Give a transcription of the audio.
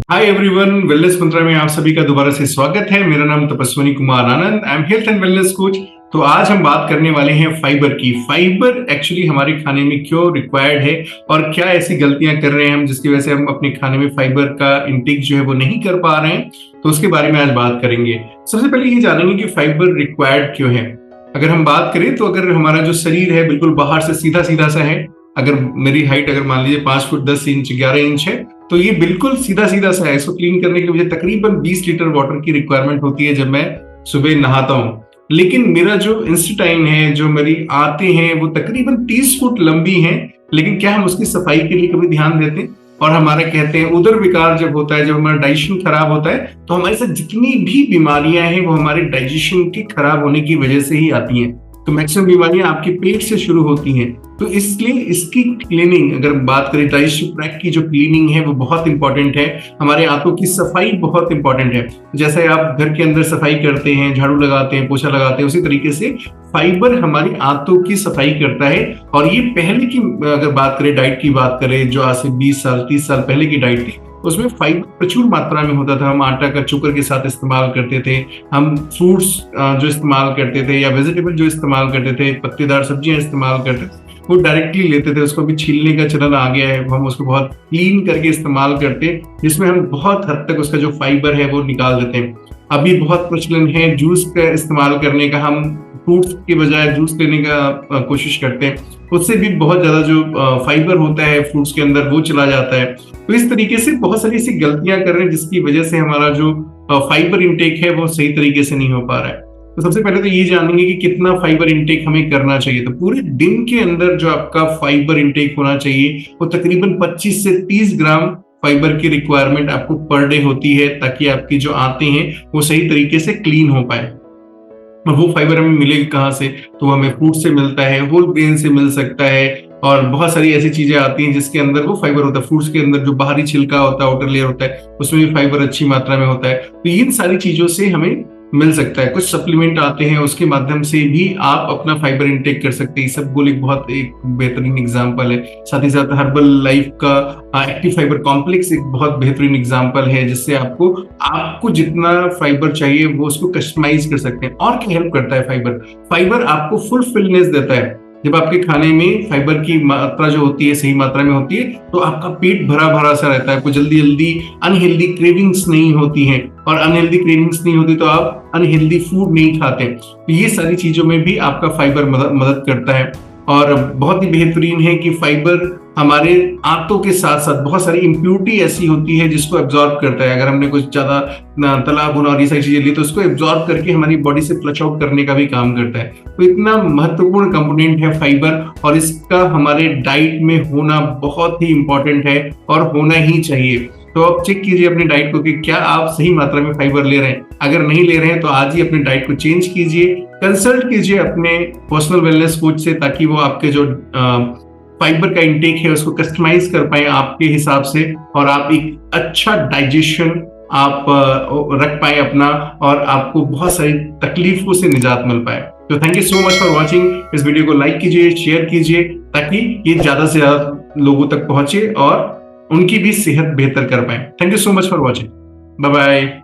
Hi everyone, wellness मंत्रा में आप सभी का दोबारा से स्वागत है। मेरा नाम Tapaswini Kumar Anand, I am health and wellness coach. तो आज हम बात करने वाले हैं फाइबर की। फाइबर एक्चुअली हमारे खाने में क्यों रिक्वायर्ड है और क्या ऐसी गलतियां कर रहे हैं हम जिसकी वजह से हम अपने खाने में फाइबर का इंटेक जो है वो नहीं कर पा रहे हैं, तो उसके बारे में आज बात करेंगे। सबसे पहले ये जानेंगे कि फाइबर रिक्वायर्ड क्यों है। अगर हम बात करें तो अगर हमारा जो शरीर है बिल्कुल बाहर से सीधा सीधा सा है, अगर मेरी हाइट अगर मान लीजिए 5 फुट 10 इंच 11 इंच है, तो ये बिल्कुल सीधा सीधा सा है। इसको क्लीन करने के लिए मुझे तकरीबन 20 लीटर वाटर की रिक्वायरमेंट होती है जब मैं सुबह नहाता हूँ। लेकिन मेरा जो इंस्टेटाइन है, जो मेरी आंतें हैं, वो तकरीबन 30 फुट लंबी हैं। लेकिन क्या हम उसकी सफाई के लिए कभी ध्यान देते हैं? और हमारा कहते हैं उदर विकार जब होता है, जब हमारा डाइजेशन खराब होता है, तो हमारे साथ जितनी भी बीमारियां हैं वो हमारे डाइजेशन के खराब होने की वजह से ही आती हैं। तो मैक्सिमम बीमारियां आपके पेट से शुरू होती हैं। तो इसलिए इसकी क्लीनिंग, अगर बात करें डाइजेस्टिव ट्रैक्ट की जो क्लीनिंग है वो बहुत इंपॉर्टेंट है। हमारे आंतों की सफाई बहुत इंपॉर्टेंट है। जैसे आप घर के अंदर सफाई करते हैं, झाड़ू लगाते हैं, पोछा लगाते हैं, उसी तरीके से फाइबर हमारी आंतों की सफाई करता है। और ये पहले की अगर बात करें, डाइट की बात करें, जो आज से 20 साल 30 साल पहले की डाइट थी, उसमें फाइबर प्रचुर मात्रा में होता था। हम आटा का चोकर के साथ इस्तेमाल करते थे, हम फ्रूट्स जो इस्तेमाल करते थे या वेजिटेबल जो इस्तेमाल करते थे, पत्तेदार सब्जियां इस्तेमाल करते थे, वो डायरेक्टली लेते थे। उसको भी छीलने का चलन आ गया है, हम उसको बहुत क्लीन करके इस्तेमाल करते हैं, जिसमें हम बहुत हद तक उसका जो फाइबर है वो निकाल देते हैं। अभी बहुत प्रचलन है जूस का इस्तेमाल करने का। हम फ्रूट्स के बजाय जूस लेने का कोशिश करते हैं, उससे भी बहुत ज्यादा जो फाइबर होता है फ्रूट्स के अंदर वो चला जाता है। तो इस तरीके से बहुत सारी ऐसी गलतियां कर रहे हैं जिसकी वजह से हमारा जो फाइबर इंटेक है वो सही तरीके से नहीं हो पा रहा है। तो सबसे पहले तो ये जानेंगे कि कितना फाइबर इंटेक हमें करना चाहिए। तो पूरे दिन के अंदर जो आपका फाइबर इंटेक होना चाहिए वो तकरीबन 25 से 30 ग्राम फाइबर की रिक्वायरमेंट आपको पर डे होती है, ताकि आपकी जो आंतें हैं वो सही तरीके से क्लीन हो पाए। वो फाइबर हमें मिलेगा कहाँ से? तो हमें फ्रूट से मिलता है, होल ग्रेन से मिल सकता है, और बहुत सारी ऐसी चीजें आती हैं जिसके अंदर वो फाइबर होता है। फ्रूट्स के अंदर जो बाहरी छिलका होता है, आउटर लेयर होता है, उसमें भी फाइबर अच्छी मात्रा में होता है। तो इन सारी चीजों से हमें मिल सकता है। कुछ सप्लीमेंट आते हैं, उसके माध्यम से भी आप अपना फाइबर इंटेक कर सकते हैं। इसबगोल एक बहुत एक बेहतरीन एग्जांपल है। साथ ही साथ हर्बल लाइफ का एक्टिव फाइबर कॉम्प्लेक्स एक बहुत बेहतरीन एग्जांपल है, जिससे आपको जितना फाइबर चाहिए वो उसको कस्टमाइज कर सकते हैं। और क्या हेल्प करता है फाइबर? फाइबर आपको फुलफिलनेस देता है। जब आपके खाने में फाइबर की मात्रा जो होती है सही मात्रा में होती है, तो आपका पेट भरा भरा सा रहता है। आपको जल्दी जल्दी अनहेल्दी क्रेविंग्स नहीं होती हैं, और अनहेल्दी क्रेविंग्स नहीं होती तो आप अनहेल्दी फूड नहीं खाते। तो ये सारी चीजों में भी आपका फाइबर मदद करता है। और बहुत ही बेहतरीन है कि फाइबर हमारे आंतों के साथ साथ बहुत सारी इम्प्यूरिटी ऐसी होती है जिसको एब्जॉर्ब करता है। अगर हमने कुछ ज्यादा तला भुना और ये सारी चीजें ली तो उसको एब्जॉर्ब करके हमारी बॉडी से फ्लश आउट करने का भी काम करता है। तो इतना महत्वपूर्ण कंपोनेंट है फाइबर, और इसका हमारे डाइट में होना बहुत ही इंपॉर्टेंट है और होना ही चाहिए। तो आप चेक कीजिए अपनी डाइट को कि क्या आप सही मात्रा में फाइबर ले रहे हैं। अगर नहीं ले रहे हैं तो आज ही अपनी डाइट को चेंज कीजिए, कंसल्ट कीजिए अपने पर्सनल वेलनेस कोच से, ताकि वो आपके जो फाइबर का इंटेक है उसको कस्टमाइज कर पाए आपके हिसाब से, और आप एक अच्छा डाइजेशन आप रख पाए अपना, और आपको बहुत सारी तकलीफों से निजात मिल पाए। तो thank you so much for watching. इस वीडियो को लाइक कीजिए, शेयर कीजिए, ताकि ये ज्यादा से ज्यादा लोगों तक पहुंचे और उनकी भी सेहत बेहतर कर पाए। Thank you so much for watching. Bye bye.